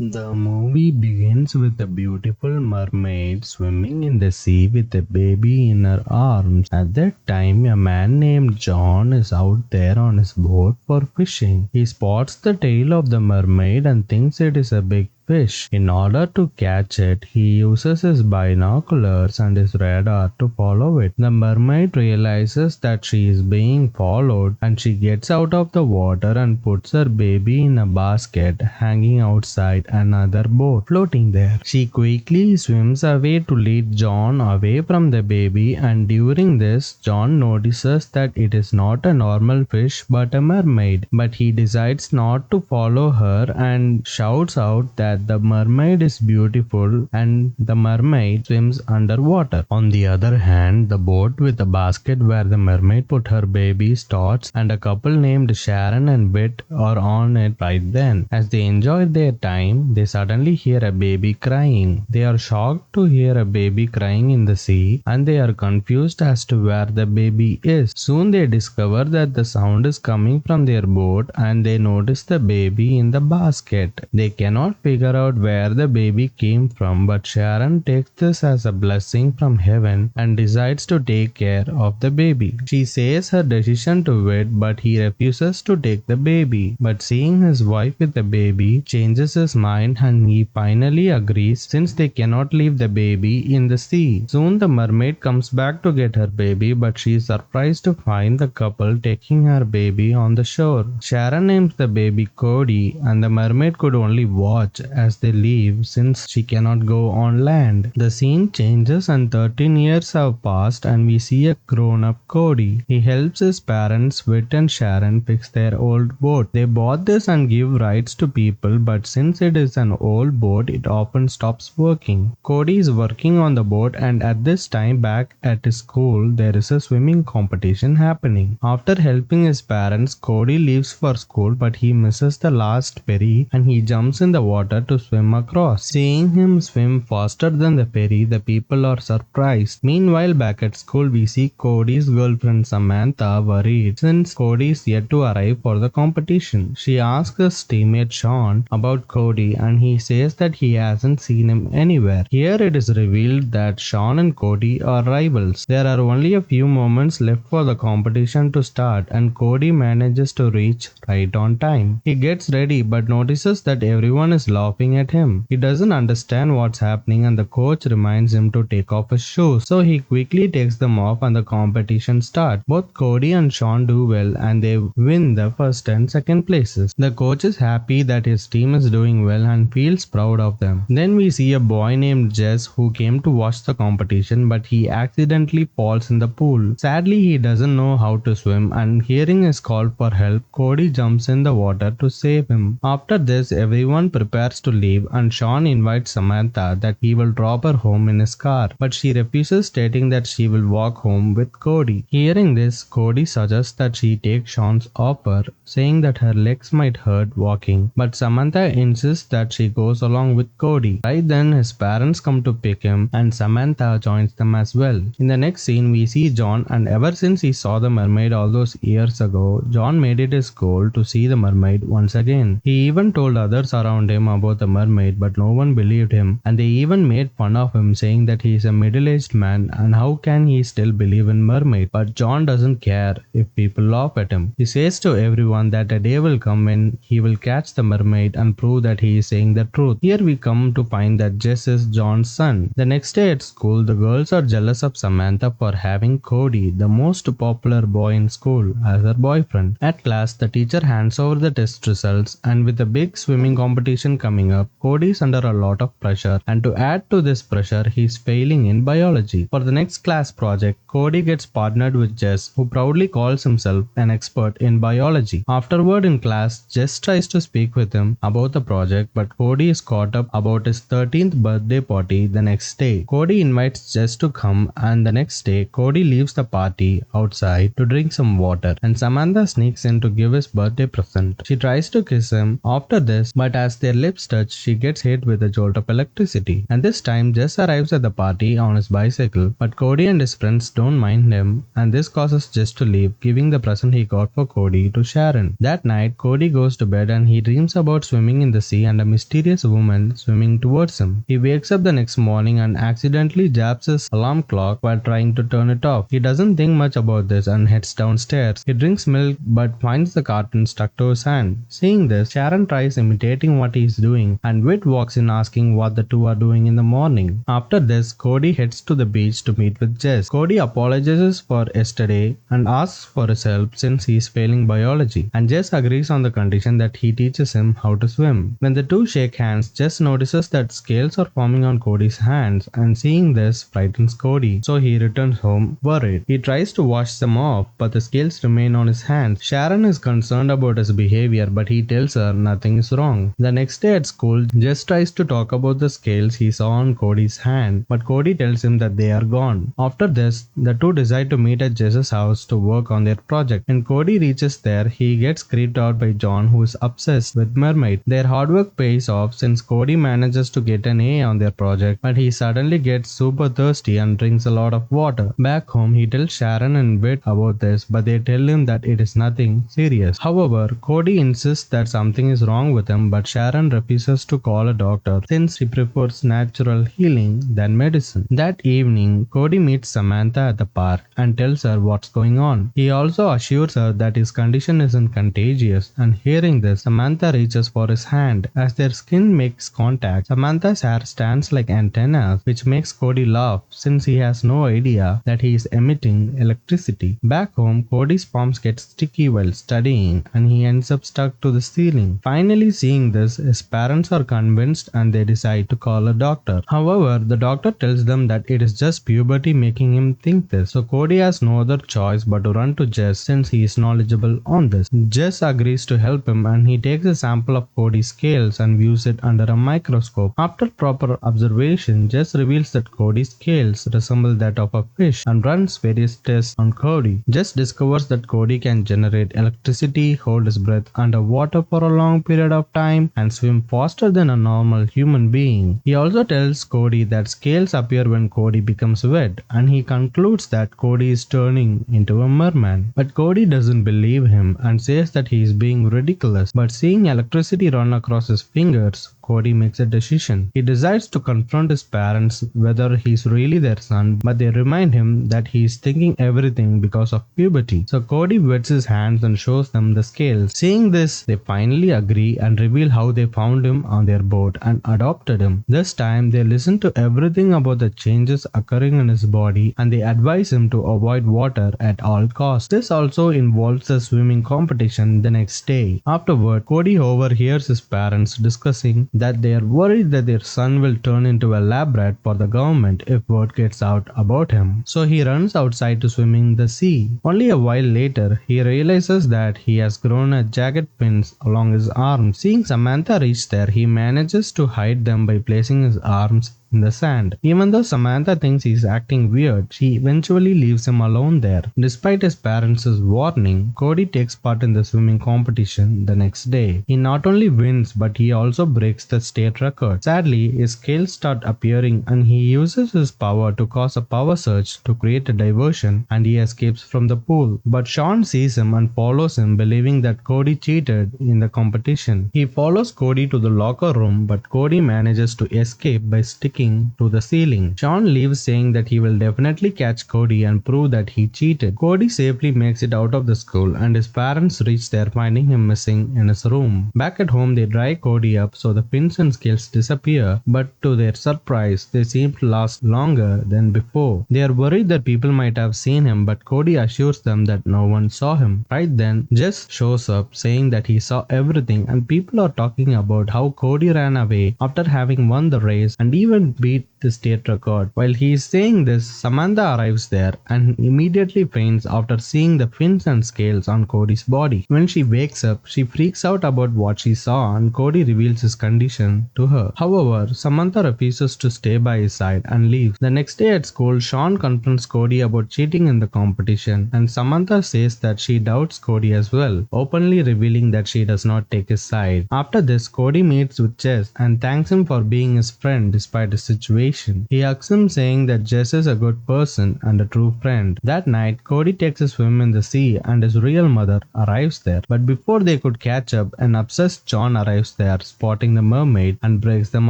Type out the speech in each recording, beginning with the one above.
The movie begins with a beautiful mermaid swimming in the sea with a baby in her arms. At that time, a man named John is out there on his boat for fishing. He spots the tail of the mermaid and thinks it is a big fish. In order to catch it, he uses his binoculars and his radar to follow it. The mermaid realizes that she is being followed and she gets out of the water and puts her baby in a basket hanging outside another boat floating there. She quickly swims away to lead John away from the baby, and during this, John notices that it is not a normal fish but a mermaid. But he decides not to follow her and shouts out that the mermaid is beautiful and the mermaid swims underwater. On the other hand, the boat with the basket where the mermaid put her baby starts, and a couple named Sharon and Bit are on it right then. As they enjoy their time, they suddenly hear a baby crying. They are shocked to hear a baby crying in the sea, and they are confused as to where the baby is. Soon they discover that the sound is coming from their boat, and they notice the baby in the basket. They cannot figure out where the baby came from, but Sharon takes this as a blessing from heaven and decides to take care of the baby. She says her decision to wed, but he refuses to take the baby. But seeing his wife with the baby changes his mind, and he finally agrees since they cannot leave the baby in the sea. Soon the mermaid comes back to get her baby, but she is surprised to find the couple taking her baby on the shore. Sharon names the baby Cody, and the mermaid could only watch as they leave since she cannot go on land. The scene changes and 13 years have passed, and we see a grown-up Cody. He helps his parents Whit and Sharon fix their old boat. They bought this and give rides to people, but since it is an old boat, it often stops working. Cody is working on the boat, and at this time back at his school, there is a swimming competition happening. After helping his parents, Cody leaves for school, but he misses the last ferry and he jumps in the water to swim across. Seeing him swim faster than the ferry, the people are surprised. Meanwhile, back at school, we see Cody's girlfriend Samantha worried since Cody is yet to arrive for the competition. She asks his teammate Sean about Cody, and he says that he hasn't seen him anywhere. Here it is revealed that Sean and Cody are rivals. There are only a few moments left for the competition to start, and Cody manages to reach right on time. He gets ready but notices that everyone is laughing at him. He doesn't understand what's happening, and the coach reminds him to take off his shoes. So he quickly takes them off and the competition starts. Both Cody and Sean do well and they win the first and second places. The coach is happy that his team is doing well and feels proud of them. Then we see a boy named Jess who came to watch the competition, but he accidentally falls in the pool. Sadly, he doesn't know how to swim, and hearing his call for help, Cody jumps in the water to save him. After this, everyone prepares to leave, and Sean invites Samantha that he will drop her home in his car, but she refuses, stating that she will walk home with Cody. Hearing this, Cody suggests that she take Sean's offer, saying that her legs might hurt walking, but Samantha insists that she goes along with Cody. Right then, his parents come to pick him, and Samantha joins them as well. In the next scene, we see John, and ever since he saw the mermaid all those years ago, John made it his goal to see the mermaid once again. He even told others around him about the mermaid, but no one believed him, and they even made fun of him, saying that he is a middle-aged man and how can he still believe in mermaid. But John doesn't care if people laugh at him. He says to everyone that a day will come when he will catch the mermaid and prove that he is saying the truth. Here we come to find that Jess is John's son. The next day at school, the girls are jealous of Samantha for having Cody, the most popular boy in school, as her boyfriend. At class, the teacher hands over the test results, and with a big swimming competition coming up, Cody is under a lot of pressure, and to add to this pressure, he is failing in biology. For the next class project, Cody gets partnered with Jess, who proudly calls himself an expert in biology. Afterward in class, Jess tries to speak with him about the project, but Cody is caught up about his 13th birthday party the next day. Cody invites Jess to come, and the next day, Cody leaves the party outside to drink some water, and Samantha sneaks in to give his birthday present. She tries to kiss him after this, but as their lips touch, she gets hit with a jolt of electricity. And this time, Jess arrives at the party on his bicycle, but Cody and his friends don't mind him, and this causes Jess to leave, giving the present he got for Cody to Sharon. That night, Cody goes to bed and he dreams about swimming in the sea and a mysterious woman swimming towards him. He wakes up the next morning and accidentally jabs his alarm clock while trying to turn it off. He doesn't think much about this and heads downstairs. He drinks milk but finds the carton stuck to his hand. Seeing this, Sharon tries imitating what he is doing, and Whit walks in asking what the two are doing in the morning. After this, Cody heads to the beach to meet with Jess. Cody apologizes for yesterday and asks for his help since he is failing biology, and Jess agrees on the condition that he teaches him how to swim. When the two shake hands, Jess notices that scales are forming on Cody's hands, and seeing this frightens Cody, so he returns home worried. He tries to wash them off, but the scales remain on his hands. Sharon is concerned about his behavior, but he tells her nothing is wrong. The next day at school, Jess tries to talk about the scales he saw on Cody's hand, but Cody tells him that they are gone. After this, the two decide to meet at Jess's house to work on their project. When Cody reaches there, he gets creeped out by John, who is obsessed with mermaid. Their hard work pays off since Cody manages to get an A on their project, but he suddenly gets super thirsty and drinks a lot of water. Back home, he tells Sharon and Whit about this, but they tell him that it is nothing serious. However, Cody insists that something is wrong with him, but Sharon refuses to call a doctor since he prefers natural healing than medicine. That evening, Cody meets Samantha at the park and tells her what's going on. He also assures her that his condition isn't contagious, and hearing this, Samantha reaches for his hand. As their skin makes contact, Samantha's hair stands like antennas, which makes Cody laugh since he has no idea that he is emitting electricity. Back home, Cody's palms get sticky while studying, and he ends up stuck to the ceiling. Finally, seeing this, his parents are convinced and they decide to call a doctor. However, the doctor tells them that it is just puberty making him think this, so Cody has no other choice but to run to Jess since he is knowledgeable on this. Jess agrees to help him and he takes a sample of Cody's scales and views it under a microscope. After proper observation, Jess reveals that Cody's scales resemble that of a fish and runs various tests on Cody. Jess discovers that Cody can generate electricity, hold his breath underwater for a long period of time, and swim faster than a normal human being. He also tells Cody that scales appear when Cody becomes wet, and he concludes that Cody is turning into a merman. But Cody doesn't believe him and says that he is being ridiculous. But seeing electricity run across his fingers, Cody makes a decision. He decides to confront his parents whether he's really their son, but they remind him that he is thinking everything because of puberty. So Cody wets his hands and shows them the scales. Seeing this, they finally agree and reveal how they found him on their boat and adopted him. This time, they listen to everything about the changes occurring in his body and they advise him to avoid water at all costs. This also involves a swimming competition the next day. Afterward, Cody overhears his parents discussing that they are worried that their son will turn into a lab rat for the government if word gets out about him. So he runs outside to swim in the sea. Only a while later, he realizes that he has grown a jagged pins along his arms. Seeing Samantha reach there, he manages to hide them by placing his arms in the sand. Even though Samantha thinks he's acting weird, she eventually leaves him alone there. Despite his parents' warning, Cody takes part in the swimming competition the next day. He not only wins, but he also breaks the state record. Sadly, his scales start appearing and he uses his power to cause a power surge to create a diversion and he escapes from the pool. But Sean sees him and follows him, believing that Cody cheated in the competition. He follows Cody to the locker room, but Cody manages to escape by sticking to the ceiling. Sean leaves saying that he will definitely catch Cody and prove that he cheated. Cody safely makes it out of the school and his parents reach there finding him missing in his room. Back at home, they dry Cody up so the pins and scales disappear, but to their surprise, they seem to last longer than before. They are worried that people might have seen him, but Cody assures them that no one saw him. Right then, Jess shows up saying that he saw everything and people are talking about how Cody ran away after having won the race and even beat the state record. While he is saying this, Samantha arrives there and immediately faints after seeing the fins and scales on Cody's body. When she wakes up, she freaks out about what she saw and Cody reveals his condition to her. However, Samantha refuses to stay by his side and leaves. The next day at school, Sean confronts Cody about cheating in the competition and Samantha says that she doubts Cody as well, openly revealing that she does not take his side. After this, Cody meets with Jess and thanks him for being his friend despite his situation. He hugs him saying that Jess is a good person and a true friend. That night, Cody takes a swim in the sea and his real mother arrives there. But before they could catch up, an obsessed John arrives there, spotting the mermaid and breaks them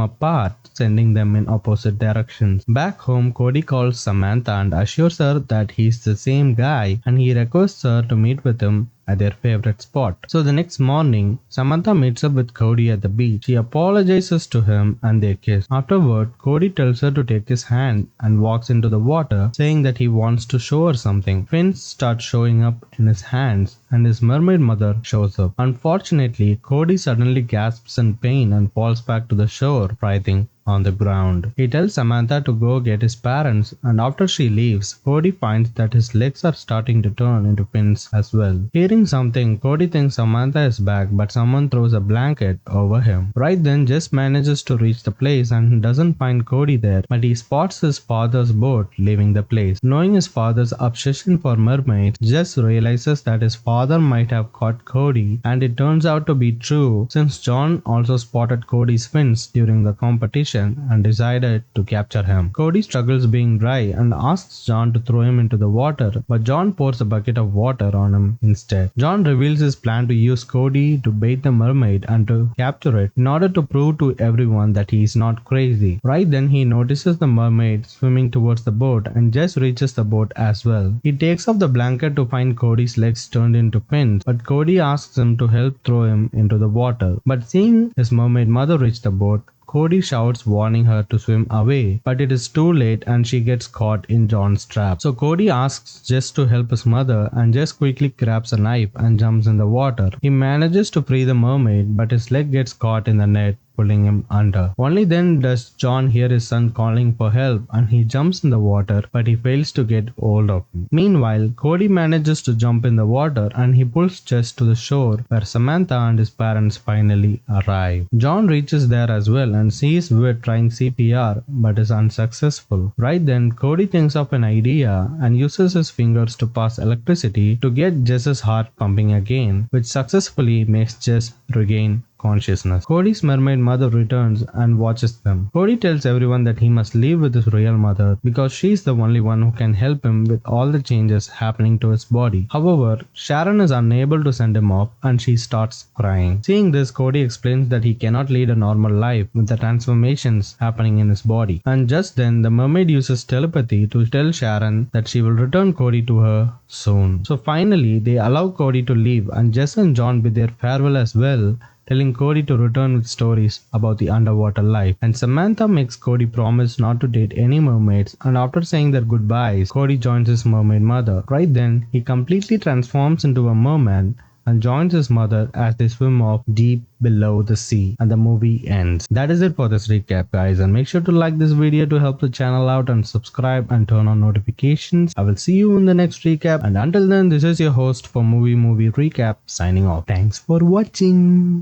apart, sending them in opposite directions. Back home, Cody calls Samantha and assures her that he's the same guy and he requests her to meet with him at their favorite spot. So the next morning, Samantha meets up with Cody at the beach. She apologizes to him and they kiss. Afterward, Cody tells her to take his hand and walks into the water, saying that he wants to show her something. Fins start showing up in his hands and his mermaid mother shows up. Unfortunately, Cody suddenly gasps in pain and falls back to the shore, writhing on the ground. He tells Samantha to go get his parents and after she leaves, Cody finds that his legs are starting to turn into fins as well. Hearing something, Cody thinks Samantha is back but someone throws a blanket over him. Right then, Jess manages to reach the place and doesn't find Cody there, but he spots his father's boat leaving the place. Knowing his father's obsession for mermaids, Jess realizes that his father might have caught Cody and it turns out to be true since John also spotted Cody's fins during the competition and decided to capture him. Cody struggles being dry and asks John to throw him into the water, but John pours a bucket of water on him instead. John reveals his plan to use Cody to bait the mermaid and to capture it in order to prove to everyone that he is not crazy. Right then, he notices the mermaid swimming towards the boat and Jess reaches the boat as well. He takes off the blanket to find Cody's legs turned into fins, but Cody asks him to help throw him into the water. But seeing his mermaid mother reach the boat, Cody shouts warning her to swim away, but it is too late and she gets caught in John's trap. So Cody asks Jess to help his mother and Jess quickly grabs a knife and jumps in the water. He manages to free the mermaid, but his leg gets caught in the net, pulling him under. Only then does John hear his son calling for help and he jumps in the water, but he fails to get hold of him. Meanwhile, Cody manages to jump in the water and he pulls Jess to the shore where Samantha and his parents finally arrive. John reaches there as well and sees Wirt trying CPR but is unsuccessful. Right then, Cody thinks of an idea and uses his fingers to pass electricity to get Jess's heart pumping again, which successfully makes Jess regain consciousness. Cody's mermaid mother returns and watches them. Cody tells everyone that he must leave with his real mother because she's the only one who can help him with all the changes happening to his body. However, Sharon is unable to send him off and she starts crying. Seeing this, Cody explains that he cannot lead a normal life with the transformations happening in his body. And just then, the mermaid uses telepathy to tell Sharon that she will return Cody to her soon. So finally, they allow Cody to leave and Jess and John bid their farewell as well, telling Cody to return with stories about the underwater life. And Samantha makes Cody promise not to date any mermaids, and after saying their goodbyes, Cody joins his mermaid mother. Right then, he completely transforms into a merman and joins his mother as they swim off deep below the sea, and the movie ends. That is it for this recap, guys, and make sure to like this video to help the channel out and subscribe and turn on notifications. I will see you in the next recap, and until then, this is your host for Movie Recap signing off. Thanks for watching.